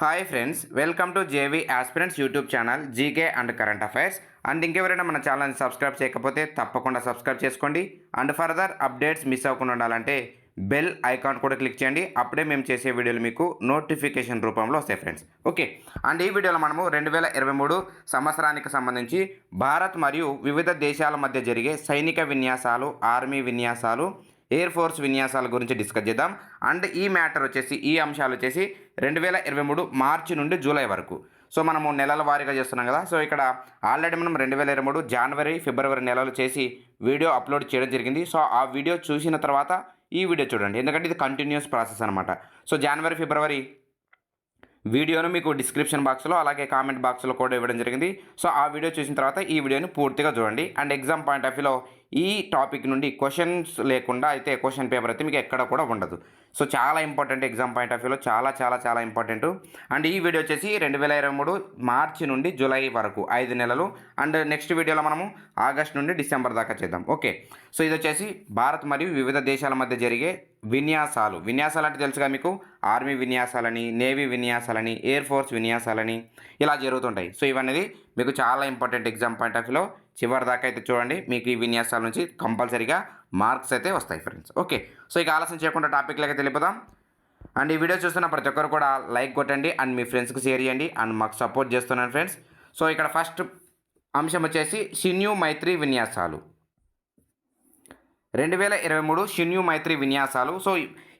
Hi friends, welcome to JV aspirants YouTube channel GK and current affairs. And ఇంకెవరైనా మన ఛానల్ని subscribe చేయకపోతే తప్పకుండా సబ్స్క్రైబ్ చేసుకోండి. అండ్ ఫర్దర్ అప్డేట్స్ మిస్ అవ్వకుండా ఉండాలంటే బెల్ ఐకాన్ కూడా క్లిక్ చేయండి. అప్పుడే మేము చేసే వీడియోలు మీకు నోటిఫికేషన్ రూపంలో వస్తాయి ఫ్రెండ్స్. ఓకే, అండ్ ఈ వీడియోలో మనము 2023 సంవత్సరానికి సంబంధించి భారత్ మరియు వివిధ దేశాల మధ్య జరిగే సైనిక విన్యాసాలు, ఆర్మీ విన్యాసాలు, ఎయిర్ ఫోర్స్ విన్యాసాల గురించి డిస్కస్ చేద్దాం. అండ్ ఈ అంశాలు వచ్చేసి 2023 మార్చి నుండి జూలై వరకు. సో మనము నెలల వారీగా చేస్తున్నాం కదా. సో ఇక్కడ ఆల్రెడీ మనం 2023 జనవరి, ఫిబ్రవరి నెలలు చేసి వీడియో అప్లోడ్ చేయడం జరిగింది. సో ఆ వీడియో చూసిన తర్వాత ఈ వీడియో చూడండి, ఎందుకంటే ఇది కంటిన్యూస్ ప్రాసెస్ అనమాట. సో జనవరి, ఫిబ్రవరి వీడియోను మీకు డిస్క్రిప్షన్ బాక్స్లో అలాగే కామెంట్ బాక్స్లో కూడా ఇవ్వడం జరిగింది. సో ఆ వీడియో చూసిన తర్వాత ఈ వీడియోని పూర్తిగా చూడండి. అండ్ ఎగ్జామ్ పాయింట్ ఆఫ్ వ్యూలో ఈ టాపిక్ నుండి క్వశ్చన్స్ లేకుండా అయితే క్వశ్చన్ పేపర్ అయితే మీకు ఎక్కడ కూడా ఉండదు. సో చాలా ఇంపార్టెంట్, ఎగ్జామ్ పాయింట్ ఆఫ్ వ్యూలో చాలా చాలా చాలా ఇంపార్టెంట్. అండ్ ఈ వీడియో వచ్చేసి 2023 మార్చి నుండి జూలై వరకు 5 నెలలు. అండ్ నెక్స్ట్ వీడియోలో మనము ఆగస్ట్ నుండి డిసెంబర్ దాకా చేద్దాం. ఓకే, సో ఇది వచ్చేసి భారత్ మరియు వివిధ దేశాల మధ్య జరిగే విన్యాసాలు అంటే తెలుసుగా మీకు, ఆర్మీ విన్యాసాలని, నేవీ విన్యాసాలని, ఎయిర్ ఫోర్స్ విన్యాసాలని ఇలా జరుగుతుంటాయి. సో ఇవన్నీ మీకు చాలా ఇంపార్టెంట్ ఎగ్జామ్ పాయింట్ ఆఫ్ వ్యూలో. చివరి దాకా అయితే చూడండి, మీకు ఈ విన్యాసాల నుంచి కంపల్సరీగా మార్క్స్ అయితే వస్తాయి ఫ్రెండ్స్. ఓకే, సో ఇక ఆలస్యం చేయకుండా టాపిక్లకి తెలిపోదాం. అండ్ ఈ వీడియో చూస్తున్న ప్రతి ఒక్కరు కూడా లైక్ కొట్టండి అండ్ మీ ఫ్రెండ్స్కి షేర్ చేయండి అండ్ మాకు సపోర్ట్ చేస్తున్నాను ఫ్రెండ్స్. సో ఇక్కడ ఫస్ట్ అంశం వచ్చేసి షిన్యూ మైత్రి విన్యాసాలు. 2023 షిన్యూ మైత్రి విన్యాసాలు. సో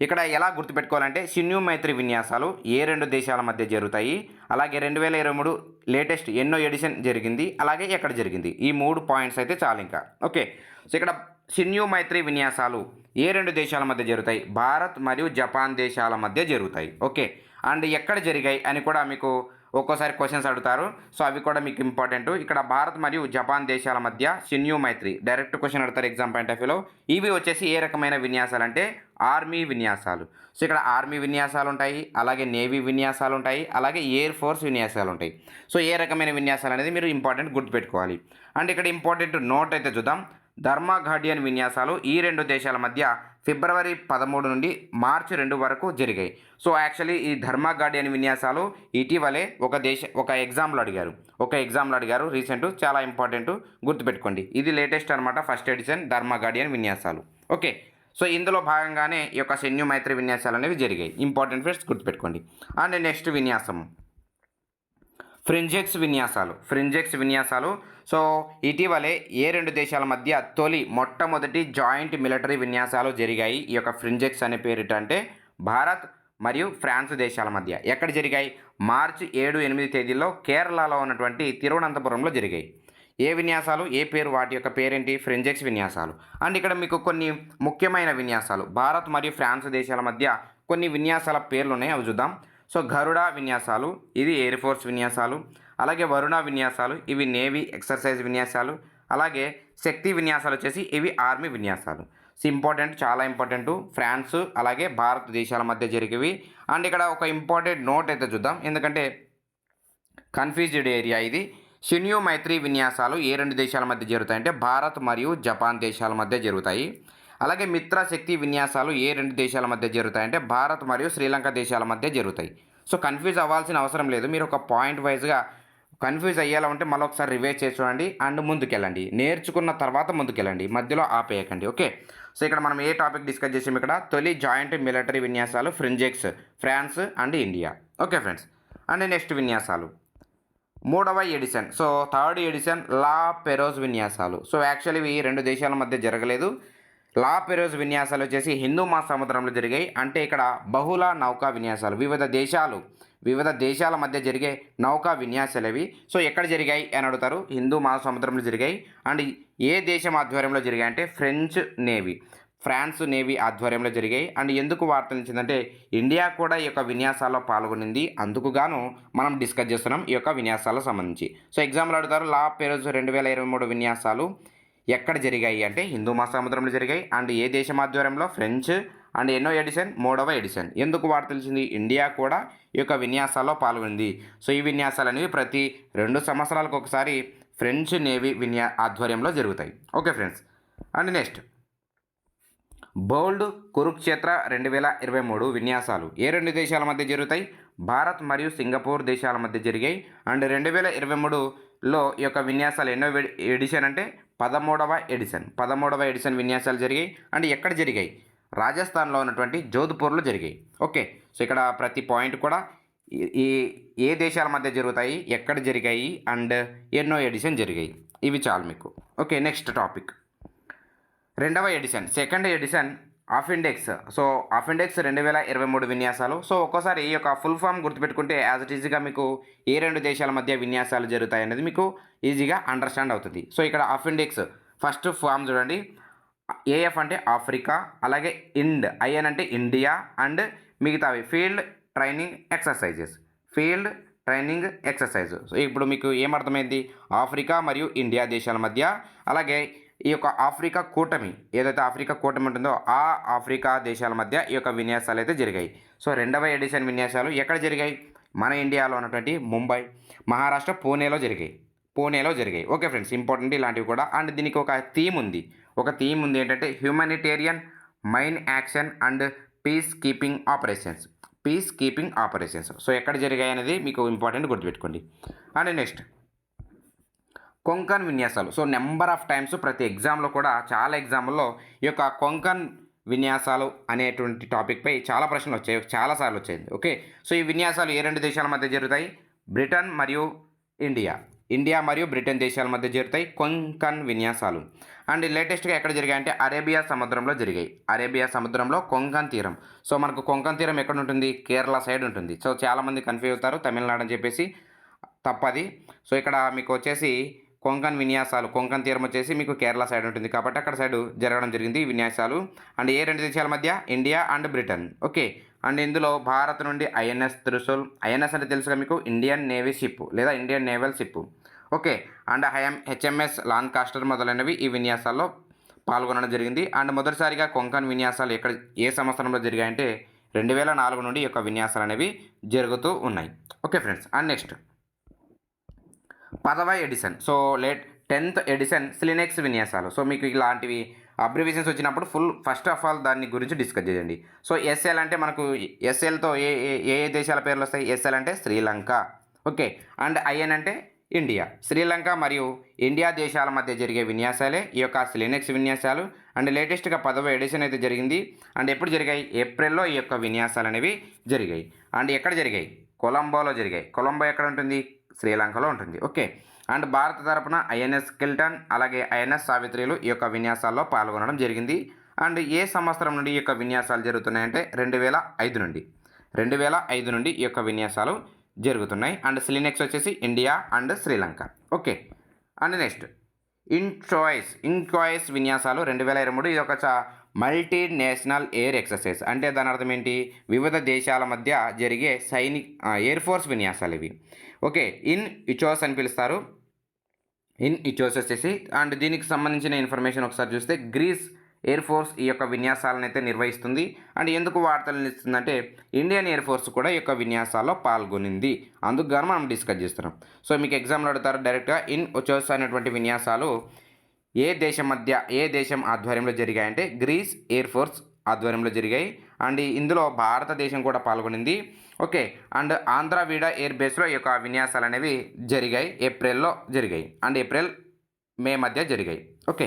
ఇక్కడ ఎలా గుర్తుపెట్టుకోవాలంటే, షిన్యూ మైత్రి విన్యాసాలు ఏ రెండు దేశాల మధ్య జరుగుతాయి, అలాగే 2023 లేటెస్ట్ ఎన్నో ఎడిషన్ జరిగింది, అలాగే ఎక్కడ జరిగింది, ఈ 3 పాయింట్స్ అయితే చాలు ఇంకా. ఓకే, సో ఇక్కడ షిన్యూ మైత్రి విన్యాసాలు ఏ రెండు దేశాల మధ్య జరుగుతాయి, భారత్ మరియు జపాన్ దేశాల మధ్య జరుగుతాయి. ఓకే, అండ్ ఎక్కడ జరిగాయి అని కూడా మీకు ఒక్కోసారి క్వశ్చన్స్ అడుగుతారు. సో అవి కూడా మీకు ఇంపార్టెంట్. ఇక్కడ భారత్ మరియు జపాన్ దేశాల మధ్య షిన్యూ మైత్రి డైరెక్ట్ క్వశ్చన్ అడుగుతారు ఎగ్జామ్ పాయింట్ ఆఫ్ వ్యూలో. ఇవి వచ్చేసి ఏ రకమైన విన్యాసాలు అంటే ఆర్మీ విన్యాసాలు. సో ఇక్కడ ఆర్మీ విన్యాసాలు ఉంటాయి, అలాగే నేవీ విన్యాసాలు ఉంటాయి, అలాగే ఎయిర్ ఫోర్స్ విన్యాసాలు ఉంటాయి. సో ఏ రకమైన విన్యాసాలు అనేది మీరు ఇంపార్టెంట్ గుర్తుపెట్టుకోవాలి. అండ్ ఇక్కడ ఇంపార్టెంట్ నోట్ అయితే చూద్దాం. ధర్మా గార్డియన్ విన్యాసాలు ఈ రెండు దేశాల మధ్య ఫిబ్రవరి 13 నుండి మార్చి 2 వరకు జరిగాయి. సో యాక్చువల్లీ ఈ ధర్మా గార్డియన్ విన్యాసాలు ఇటీవలే ఒక ఎగ్జామ్లో అడిగారు రీసెంట్. చాలా ఇంపార్టెంట్, గుర్తుపెట్టుకోండి. ఇది లేటెస్ట్ అనమాట, ఫస్ట్ ఎడిషన్ ధర్మా గార్డియన్ విన్యాసాలు. ఓకే, సో ఇందులో భాగంగానే ఈ యొక్క షిన్యూ మైత్రి విన్యాసాలు అనేవి జరిగాయి. ఇంపార్టెంట్ ఫ్రెండ్స్, గుర్తుపెట్టుకోండి. అండ్ నెక్స్ట్ విన్యాసం ఫ్రింజెక్స్ విన్యాసాలు. సో ఇటీవలే ఏ రెండు దేశాల మధ్య మొట్టమొదటి జాయింట్ మిలిటరీ విన్యాసాలు జరిగాయి. ఈ యొక్క ఫ్రింజెక్స్ అనే పేరిట అంటే భారత్ మరియు ఫ్రాన్స్ దేశాల మధ్య ఎక్కడ జరిగాయి? మార్చి 7, 8 తేదీల్లో కేరళలో ఉన్నటువంటి తిరువనంతపురంలో జరిగాయి. ఏ విన్యాసాలు, ఏ పేరు, వాటి యొక్క పేరేంటి? ఫ్రింజెక్స్ విన్యాసాలు. అండ్ ఇక్కడ మీకు కొన్ని ముఖ్యమైన విన్యాసాలు, భారత్ మరియు ఫ్రాన్స్ దేశాల మధ్య కొన్ని విన్యాసాల పేర్లు ఉన్నాయి, అవి చూద్దాం. సో గరుడ విన్యాసాలు, ఇది ఎయిర్ ఫోర్స్ విన్యాసాలు. అలాగే వరుణ విన్యాసాలు, ఇవి నేవీ ఎక్సర్సైజ్ విన్యాసాలు. అలాగే శక్తి విన్యాసాలు వచ్చేసి ఇవి ఆర్మీ విన్యాసాలు. సో ఇంపార్టెంట్, చాలా ఇంపార్టెంట్. ఫ్రాన్స్ అలాగే భారత్ దేశాల మధ్య జరిగేవి. అండ్ ఇక్కడ ఒక ఇంపార్టెంట్ నోట్ అయితే చూద్దాం, ఎందుకంటే కన్ఫ్యూజ్డ్ ఏరియా ఇది. షిన్యూ మైత్రి విన్యాసాలు ఏ రెండు దేశాల మధ్య జరుగుతాయంటే భారత్ మరియు జపాన్ దేశాల మధ్య జరుగుతాయి. అలాగే మిత్రశక్తి విన్యాసాలు ఏ రెండు దేశాల మధ్య జరుగుతాయంటే భారత్ మరియు శ్రీలంక దేశాల మధ్య జరుగుతాయి. సో కన్ఫ్యూజ్ అవ్వాల్సిన అవసరం లేదు. మీరు ఒక పాయింట్ వైజ్గా కన్ఫ్యూజ్ అయ్యేలా ఉంటే మళ్ళీ ఒకసారి రివైజ్ చేసి చూడండి అండ్ ముందుకెళ్ళండి. నేర్చుకున్న తర్వాత ముందుకెళ్ళండి, మధ్యలో ఆపేయకండి. ఓకే, సో ఇక్కడ మనం ఏ టాపిక్ డిస్కస్ చేసాం? ఇక్కడ తొలి జాయింట్ మిలిటరీ విన్యాసాలు Frinjex, France and India. Okay friends, and next విన్యాసాలు 3వ edition. So 3rd edition La Perouse విన్యాసాలు. సో యాక్చువల్లీ ఇవి రెండు దేశాల మధ్య జరగలేదు. లా పెరోజ్ విన్యాసాలు వచ్చేసి హిందూ మహాసముద్రంలో జరిగాయి. అంటే ఇక్కడ బహుళ నౌకా విన్యాసాలు, వివిధ దేశాల మధ్య జరిగే నౌకా విన్యాసాలు అవి. సో ఎక్కడ జరిగాయి అని అడుగుతారు? హిందూ మహాసముద్రంలో జరిగాయి. అండ్ ఏ దేశం ఆధ్వర్యంలో జరిగాయి అంటే ఫ్రాన్స్ నేవీ ఆధ్వర్యంలో జరిగాయి. అండ్ ఎందుకు వార్తలు ఇచ్చిందంటే ఇండియా కూడా ఈ యొక్క విన్యాసాల్లో పాల్గొనింది, అందుకు గాను మనం డిస్కస్ చేస్తున్నాం ఈ యొక్క విన్యాసాలకు సంబంధించి. సో ఎగ్జామ్లో అడుగుతారు, లా పెరోజ్ 2023 విన్యాసాలు ఎక్కడ జరిగాయి అంటే హిందూ మహాసముద్రంలో జరిగాయి. అండ్ ఏ దేశం ఆధ్వర్యంలో? ఫ్రెంచ్. అండ్ ఎన్నో ఎడిషన్? 3వ ఎడిషన్. ఎందుకు వార్త తెలిసింది? ఇండియా కూడా ఈ యొక్క విన్యాసాల్లో పాల్గొంది. సో ఈ విన్యాసాలు అనేవి ప్రతి 2 సంవత్సరాలకు ఒకసారి ఫ్రెంచ్ నేవీ ఆధ్వర్యంలో జరుగుతాయి. ఓకే ఫ్రెండ్స్, అండ్ నెక్స్ట్ బోల్డ్ కురుక్షేత్ర 2023 విన్యాసాలు ఏ రెండు దేశాల మధ్య జరుగుతాయి? భారత్ మరియు సింగపూర్ దేశాల మధ్య జరిగాయి. అండ్ 2023లో ఈ యొక్క విన్యాసాలు ఎన్నో ఎడిషన్ అంటే 13వ ఎడిషన్ విన్యాసాలు జరిగాయి. అండ్ ఎక్కడ జరిగాయి? రాజస్థాన్లో ఉన్నటువంటి జోధ్పూర్లో జరిగాయి. ఓకే, సో ఇక్కడ ప్రతి పాయింట్ కూడా ఈ ఏ దేశాల మధ్య జరుగుతాయి, ఎక్కడ జరిగాయి, అండ్ ఎన్నో ఎడిషన్ జరిగాయి, ఇవి చాలు మీకు. ఓకే, నెక్స్ట్ టాపిక్ రెండవ edition, second edition of index. So of index 2023 విన్యాసాలు. సో ఒక్కోసారి ఈ యొక్క ఫుల్ ఫామ్ గుర్తుపెట్టుకుంటే యాజ్ ఇట్ ఈజీగా మీకు ఏ రెండు దేశాల మధ్య విన్యాసాలు జరుగుతాయి అనేది మీకు ఈజీగా అండర్స్టాండ్ అవుతుంది. సో ఇక్కడ ఆఫ్ ఇండెక్స్ ఫస్ట్ ఫామ్ చూడండి. ఏఎఫ్ అంటే ఆఫ్రికా, అలాగే ఐఎన్ అంటే ఇండియా, అండ్ మిగతావి ఫీల్డ్ ట్రైనింగ్ ఎక్సర్సైజ్. సో ఇప్పుడు మీకు ఏమర్థమైంది? ఆఫ్రికా మరియు ఇండియా దేశాల మధ్య, అలాగే ఈ యొక్క ఆఫ్రికా కూటమి, ఏదైతే ఆఫ్రికా కూటమి ఉంటుందో ఆ ఆఫ్రికా దేశాల మధ్య ఈ యొక్క విన్యాసాలు అయితే జరిగాయి. సో రెండవ ఎడిషన్ విన్యాసాలు ఎక్కడ జరిగాయి? మన ఇండియాలో ఉన్నటువంటి ముంబై, మహారాష్ట్ర పూణేలో జరిగాయి. ఓకే ఫ్రెండ్స్, ఇంపార్టెంట్ ఇలాంటివి కూడా. అండ్ దీనికి ఒక థీమ్ ఉంది ఏంటంటే humanitarian mine action and peacekeeping operations. So ఎక్కడ జరిగాయి అనేది మీకు ఇంపార్టెంట్ గుర్తుపెట్టుకోండి. అండ్ నెక్స్ట్ కొంకన్ విన్యాసాలు. సో నెంబర్ ఆఫ్ టైమ్స్ ప్రతి ఎగ్జామ్లో కూడా చాలా ఎగ్జామ్లో ఈ యొక్క కొంకన్ విన్యాసాలు అనేటువంటి టాపిక్పై చాలా ప్రశ్నలు వచ్చాయి, చాలాసార్లు వచ్చాయి. ఓకే, సో ఈ విన్యాసాలు ఏ రెండు దేశాల మధ్య జరుగుతాయి? బ్రిటన్ మరియు ఇండియా మరియు బ్రిటన్ దేశాల మధ్య జరుగుతాయి కొంకన్ విన్యాసాలు. అండ్ లేటెస్ట్గా ఎక్కడ జరిగాయంటే అరేబియా సముద్రంలో కొంకన్ తీరం. సో మనకు కొంకన్ తీరం ఎక్కడ ఉంటుంది? కేరళ సైడ్ ఉంటుంది. సో చాలామంది కన్ఫ్యూజ్ అవుతారు తమిళనాడు అని చెప్పేసి, తప్పది. సో ఇక్కడ మీకు వచ్చేసి కొంకన్ తీరం వచ్చేసి మీకు కేరళ సైడ్ ఉంటుంది కాబట్టి అక్కడ సైడ్ జరగడం జరిగింది ఈ విన్యాసాలు. అండ్ ఏ రెండు దేశాల మధ్య? India and Britain. Okay, and ఇందులో భారత్ నుండి ఐఎన్ఎస్ త్రిశూల్, ఐఎన్ఎస్ అంటే తెలుసుగా మీకు ఇండియన్ నేవీ షిప్ లేదా Indian naval ship. Okay, and HMS Lancaster మొదలైనవి ఈ విన్యాసాల్లో పాల్గొనడం జరిగింది. అండ్ మొదటిసారిగా కొంకన్ విన్యాసాలు ఏ సంవత్సరంలో జరిగాయంటే 2004 నుండి ఈ యొక్క విన్యాసాలు అనేవి జరుగుతూ ఉన్నాయి. ఓకే ఫ్రెండ్స్, అండ్ నెక్స్ట్ 10వ ఎడిషన్. సో 10th ఎడిషన్ స్లినెక్స్ విన్యాసాలు. సో మీకు ఇలాంటివి అబ్రివేషన్స్ వచ్చినప్పుడు ఫస్ట్ ఆఫ్ ఆల్ దాని గురించి డిస్కస్ చేయండి. సో ఎస్ఎల్ అంటే మనకు ఎస్ఎల్తో ఏ దేశాల పేర్లు వస్తాయి? ఎస్ఎల్ అంటే శ్రీలంక. ఓకే, అండ్ ఐఎన్ అంటే ఇండియా. శ్రీలంక మరియు ఇండియా దేశాల మధ్య జరిగే విన్యాసాలే ఈ యొక్క స్లినెక్స్ విన్యాసాలు. అండ్ లేటెస్ట్గా 10వ ఎడిషన్ అయితే జరిగింది. అండ్ ఎప్పుడు జరిగాయి? ఏప్రిల్లో ఈ యొక్క విన్యాసాలు అనేవి జరిగాయి. అండ్ ఎక్కడ జరిగాయి? కొలంబోలో జరిగాయి. కొలంబో ఎక్కడ ఉంటుంది? శ్రీలంకలో ఉంటుంది. ఓకే, అండ్ భారత తరపున ఐఎన్ఎస్ కిల్టన్ అలాగే ఐఎన్ఎస్ సావిత్రిలు ఈ యొక్క విన్యాసాల్లో పాల్గొనడం జరిగింది. అండ్ ఏ సంవత్సరం నుండి ఈ యొక్క విన్యాసాలు జరుగుతున్నాయంటే 2005 నుండి ఈ యొక్క విన్యాసాలు జరుగుతున్నాయి. అండ్ స్లినెక్స్ వచ్చేసి India and Sri Lanka. Okay, and next ఇన్చాయిస్ విన్యాసాలు 2023. ఇది ఒక మల్టీనేషనల్ ఎయిర్ ఎక్సర్సైజ్. అంటే దాని అర్థం ఏంటి? వివిధ దేశాల మధ్య జరిగే ఎయిర్ ఫోర్స్ విన్యాసాలు ఇవి. ఓకే, ఇచోస్ అని పిలుస్తారు. ఇచోస్ వచ్చేసి. అండ్ దీనికి సంబంధించిన ఇన్ఫర్మేషన్ ఒకసారి చూస్తే గ్రీస్ ఎయిర్ ఫోర్స్ ఈ యొక్క విన్యాసాలను అయితే నిర్వహిస్తుంది. అండ్ ఎందుకు వార్తలను ఇస్తుందంటే ఇండియన్ ఎయిర్ ఫోర్స్ కూడా ఈ యొక్క విన్యాసాల్లో పాల్గొనింది, అందుకు గాను మనం డిస్కస్ చేస్తున్నాం. సో మీకు ఎగ్జామ్లో అడుగుతారు డైరెక్ట్గా ఇచోస్ అనేటువంటి విన్యాసాలు ఏ దేశం ఆధ్వర్యంలో జరిగాయంటే గ్రీస్ ఎయిర్ ఫోర్స్ ఆధ్వర్యంలో జరిగాయి. అండ్ ఇందులో భారతదేశం కూడా పాల్గొనింది. ఓకే, అండ్ ఆంధ్రవీడ ఎయిర్ బేస్లో ఈ యొక్క విన్యాసాలు అనేవి జరిగాయి, ఏప్రిల్లో జరిగాయి. అండ్ ఏప్రిల్ మే మధ్య జరిగాయి. ఓకే,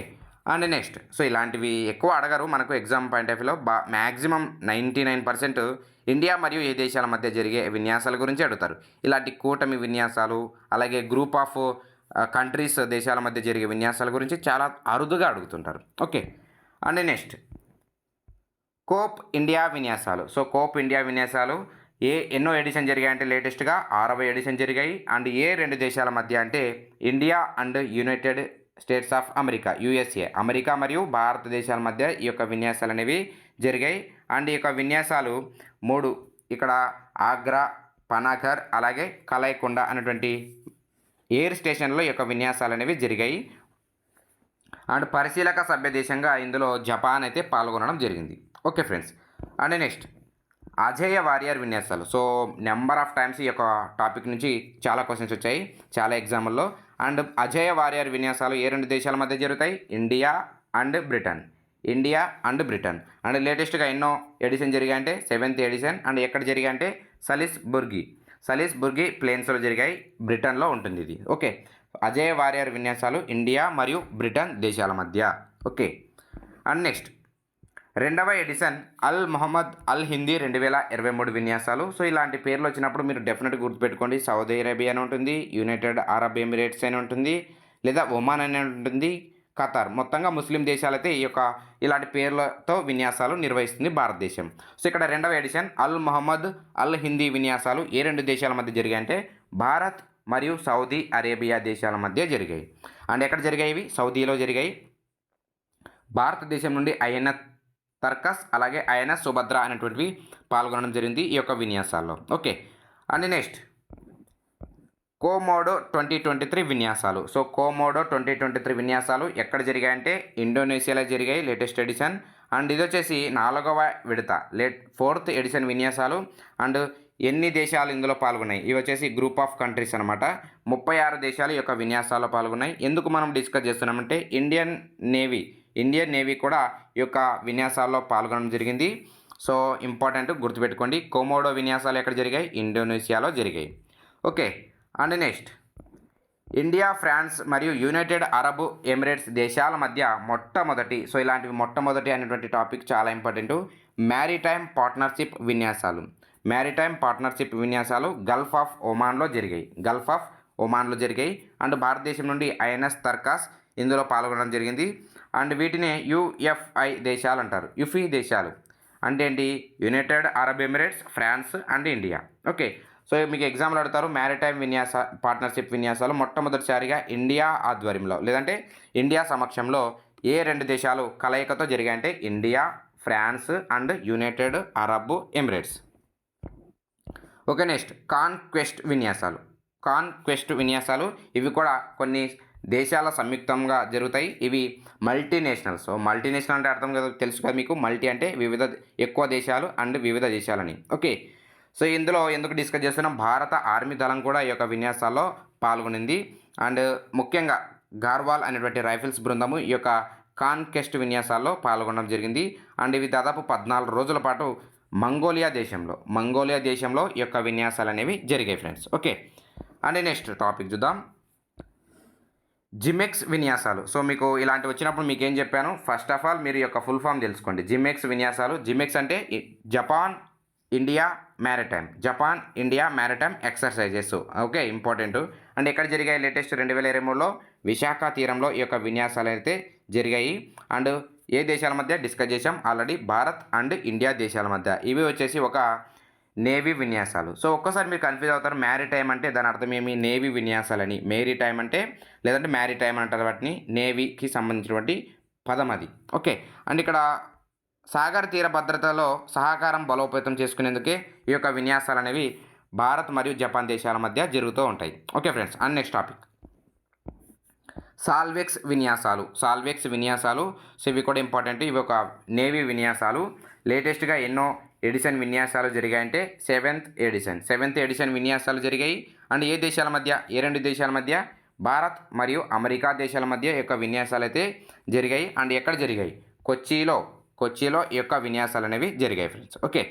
అండ్ నెక్స్ట్ సో ఇలాంటివి ఎక్కువ అడగరు మనకు ఎగ్జామ్ పాయింట్ ఆఫ్ వ్యూలో. మ్యాక్సిమం 99% ఇండియా మరియు ఏ దేశాల మధ్య జరిగే విన్యాసాల గురించి అడుగుతారు. ఇలాంటి కూటమి విన్యాసాలు, అలాగే గ్రూప్ ఆఫ్ కంట్రీస్ దేశాల మధ్య జరిగే విన్యాసాల గురించి చాలా అరుదుగా అడుగుతుంటారు. Okay, and next cope India విన్యాసాలు. సో కోప్ ఇండియా విన్యాసాలు ఎన్నో ఎడిషన్ జరిగాయంటే లేటెస్ట్గా 6వ ఎడిషన్ జరిగాయి. అండ్ ఏ రెండు దేశాల మధ్య అంటే India and United states of America, USA, America మరియు భారతదేశాల మధ్య ఈ యొక్క విన్యాసాలు అనేవి జరిగాయి. అండ్ ఈ యొక్క విన్యాసాలు 3 ఇక్కడ ఆగ్రా, పనాగర్ అలాగే కలైకొండ అనేటువంటి ఎయిర్ స్టేషన్లో ఈ యొక్క విన్యాసాలు అనేవి జరిగాయి. అండ్ పరిశీలక సభ్య దేశంగా ఇందులో జపాన్ అయితే పాల్గొనడం జరిగింది. Okay friends, and next Ajeya warrior విన్యాసాలు. సో నెంబర్ ఆఫ్ టైమ్స్ ఈ యొక్క టాపిక్ నుంచి చాలా క్వశ్చన్స్ వచ్చాయి చాలా ఎగ్జామ్లో. అండ్ అజేయ వారియర్ విన్యాసాలు ఏ రెండు దేశాల మధ్య జరుగుతాయి? India and Britain. అండ్ లేటెస్ట్గా ఎన్నో ఎడిషన్ జరిగాయంటే 7th ఎడిషన్. అండ్ ఎక్కడ జరిగాయంటే సలిస్బుర్గి ప్లేన్స్లో జరిగాయి, బ్రిటన్లో ఉంటుంది ఇది. ఓకే, అజయ్ వారియర్ విన్యాసాలు ఇండియా మరియు బ్రిటన్ దేశాల మధ్య. ఓకే, అండ్ నెక్స్ట్ రెండవ ఎడిషన్ అల్ మొహమ్మద్ అల్ హిందీ 2023 విన్యాసాలు. సో ఇలాంటి పేర్లు వచ్చినప్పుడు మీరు డెఫినెట్గా గుర్తుపెట్టుకోండి. సౌదీ అరేబియా అని ఉంటుంది, యునైటెడ్ అరబ్ ఎమిరేట్స్ అని ఉంటుంది, లేదా ఒమాన్ అని ఉంటుంది, ఖతార్. మొత్తంగా ముస్లిం దేశాలైతే ఇలాంటి పేర్లతో విన్యాసాలు నిర్వహిస్తుంది భారతదేశం. సో ఇక్కడ రెండవ ఎడిషన్ అల్ మొహమ్మద్ అల్ హిందీ విన్యాసాలు ఏ రెండు దేశాల మధ్య జరిగాయంటే భారత్ మరియు సౌదీ అరేబియా దేశాల మధ్య జరిగాయి. అండ్ ఎక్కడ జరిగాయి? ఇవి సౌదీలో జరిగాయి. భారతదేశం నుండి ఐఎన్ఎస్ తర్కస్ అలాగే ఐఎన్ఎస్ సుభద్ర అనేటువంటివి పాల్గొనడం జరిగింది ఈ యొక్క విన్యాసాల్లో. ఓకే, అండ్ నెక్స్ట్ కోమోడో 2023 విన్యాసాలు. సో కోమోడో 2023 విన్యాసాలు ఎక్కడ జరిగాయంటే ఇండోనేషియాలో జరిగాయి, లేటెస్ట్ ఎడిషన్. అండ్ ఇది వచ్చేసి 4వ విడత 4th ఎడిషన్ విన్యాసాలు. అండ్ ఎన్ని దేశాలు ఇందులో పాల్గొన్నాయి? ఇవి వచ్చేసి గ్రూప్ ఆఫ్ కంట్రీస్ అనమాట. 36 దేశాలు ఈ యొక్క విన్యాసాల్లో పాల్గొన్నాయి. ఎందుకు మనం డిస్కస్ చేస్తున్నామంటే ఇండియన్ నేవీ కూడా ఈ యొక్క విన్యాసాల్లో పాల్గొనడం జరిగింది. సో ఇంపార్టెంట్ గుర్తుపెట్టుకోండి. కోమోడో విన్యాసాలు ఎక్కడ జరిగాయి? ఇండోనేషియాలో జరిగాయి. Okay, and next India, France మరియు యునైటెడ్ అరబ్ ఎమిరేట్స్ దేశాల మధ్య మొట్టమొదటి, సో ఇలాంటివి మొట్టమొదటి అనేటువంటి టాపిక్ చాలా ఇంపార్టెంట్, మ్యారిటైమ్ పార్ట్నర్షిప్ విన్యాసాలు గల్ఫ్ ఆఫ్ ఒమాన్లో జరిగాయి. అండ్ భారతదేశం నుండి ఐఎన్ఎస్ తర్కాస్ ఇందులో పాల్గొనడం జరిగింది. అండ్ వీటిని యుఎఫ్ఐ దేశాలు అంటారు. యుఫీ దేశాలు అంటే ఏంటి? United Arab Emirates, France and India. Okay, so మీకు ఎగ్జామ్లో అడుగుతారు మ్యారిటైమ్ పార్ట్నర్షిప్ విన్యాసాలు మొట్టమొదటిసారిగా ఇండియా ఆధ్వర్యంలో లేదంటే ఇండియా సమక్షంలో ఏ రెండు దేశాలు కలయికతో జరిగాయంటే India, France and United Arab Emirates. Okay, next Conquest విన్యాసాలు ఇవి కూడా కొన్ని దేశాల సంయుక్తంగా జరుగుతాయి. ఇవి మల్టీనేషనల్. సో మల్టీనేషనల్ అంటే అర్థం కదా, తెలుసు కదా మీకు. మల్టీ అంటే ఎక్కువ దేశాలు అండ్ వివిధ దేశాలని. ఓకే, సో ఇందులో ఎందుకు డిస్కస్ చేస్తున్నాం? భారత ఆర్మీ దళం కూడా ఈ యొక్క విన్యాసాల్లో పాల్గొనింది. అండ్ ముఖ్యంగా గార్వాల్ అనేటువంటి రైఫిల్స్ బృందము ఈ యొక్క కాన్క్వెస్ట్ విన్యాసాల్లో పాల్గొనడం జరిగింది. అండ్ ఇవి దాదాపు 14 రోజుల పాటు మంగోలియా దేశంలో ఈ యొక్క విన్యాసాలు అనేవి జరిగాయి friends. Okay, and next topic చూద్దాం, జిమెక్స్ విన్యాసాలు. సో మీకు ఇలాంటివి వచ్చినప్పుడు మీకు ఏం చెప్పాను? ఫస్ట్ ఆఫ్ ఆల్ మీరు యొక్క ఫుల్ ఫామ్ తెలుసుకోండి. జిమెక్స్ విన్యాసాలు. జిమెక్స్ అంటే Japan India maritime exercises. Okay, important. And ఎక్కడ జరిగాయి? లేటెస్ట్ 2023లో విశాఖ తీరంలో ఈ యొక్క విన్యాసాలు అయితే జరిగాయి. అండ్ ఏ దేశాల మధ్య డిస్కస్ చేసాం ఆల్రెడీ? భారత్ అండ్ ఇండియా దేశాల మధ్య. ఇవి వచ్చేసి ఒక నేవీ విన్యాసాలు. సో ఒక్కసారి మీరు కన్ఫ్యూజ్ అవుతారు, మ్యారిటైమ్ అంటే దాని అర్థం ఏమి? నేవీ విన్యాసాలని. మ్యారిటైమ్ అంటే లేదంటే మ్యారిటైమ్ అంటారు వాటిని, నేవీకి సంబంధించినటువంటి పదం అది. ఓకే, అండ్ ఇక్కడ సాగర్ తీర భద్రతలో సహకారం బలోపేతం చేసుకునేందుకే ఈ యొక్క విన్యాసాలు అనేవి భారత్ మరియు జపాన్ దేశాల మధ్య జరుగుతూ ఉంటాయి. Okay friends, and next topic సాల్వెక్స్ విన్యాసాలు. సో ఇవి కూడా ఇంపార్టెంట్. ఇవి ఒక నేవీ విన్యాసాలు. లేటెస్ట్గా ఎన్నో ఎడిషన్ విన్యాసాలు జరిగాయంటే 7th ఎడిషన్ విన్యాసాలు జరిగాయి. అండ్ ఏ రెండు దేశాల మధ్య? భారత్ మరియు అమెరికా దేశాల మధ్య ఈ యొక్క విన్యాసాలు అయితే జరిగాయి. అండ్ ఎక్కడ జరిగాయి? కొచ్చిలో ఈ యొక్క విన్యాసాలు అనేవి జరిగాయి friends. Okay,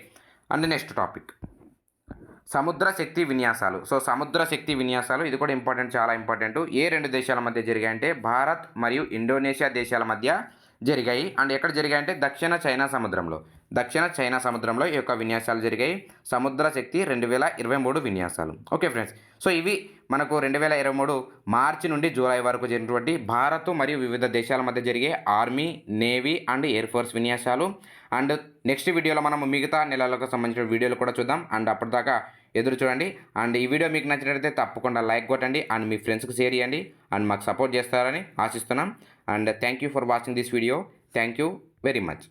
and next topic సముద్ర శక్తి విన్యాసాలు. సో సముద్ర శక్తి విన్యాసాలు ఇది కూడా ఇంపార్టెంట్, చాలా ఇంపార్టెంట్. ఏ రెండు దేశాల మధ్య జరిగాయంటే భారత్ మరియు ఇండోనేషియా దేశాల మధ్య జరిగాయి. అండ్ ఎక్కడ జరిగాయంటే దక్షిణ చైనా సముద్రంలో ఈ యొక్క విన్యాసాలు జరిగాయి. సముద్ర శక్తి 2023 విన్యాసాలు. ఓకే ఫ్రెండ్స్, సో ఇవి మనకు 2023 మార్చి నుండి జూలై వరకు జరిగినటువంటి భారత్ మరియు వివిధ దేశాల మధ్య జరిగే army, navy and air force విన్యాసాలు. అండ్ నెక్స్ట్ వీడియోలో మనం మిగతా నెలలకు సంబంధించిన వీడియోలు కూడా చూద్దాం. అండ్ అప్పటిదాకా ఎదురు చూడండి. అండ్ ఈ వీడియో మీకు నచ్చినట్లయితే తప్పకుండా లైక్ కొట్టండి అండ్ మీ ఫ్రెండ్స్కి షేర్ చేయండి అండ్ మాకు సపోర్ట్ చేస్తారని ఆశిస్తున్నాం. And thank you for watching this video. Thank you very much.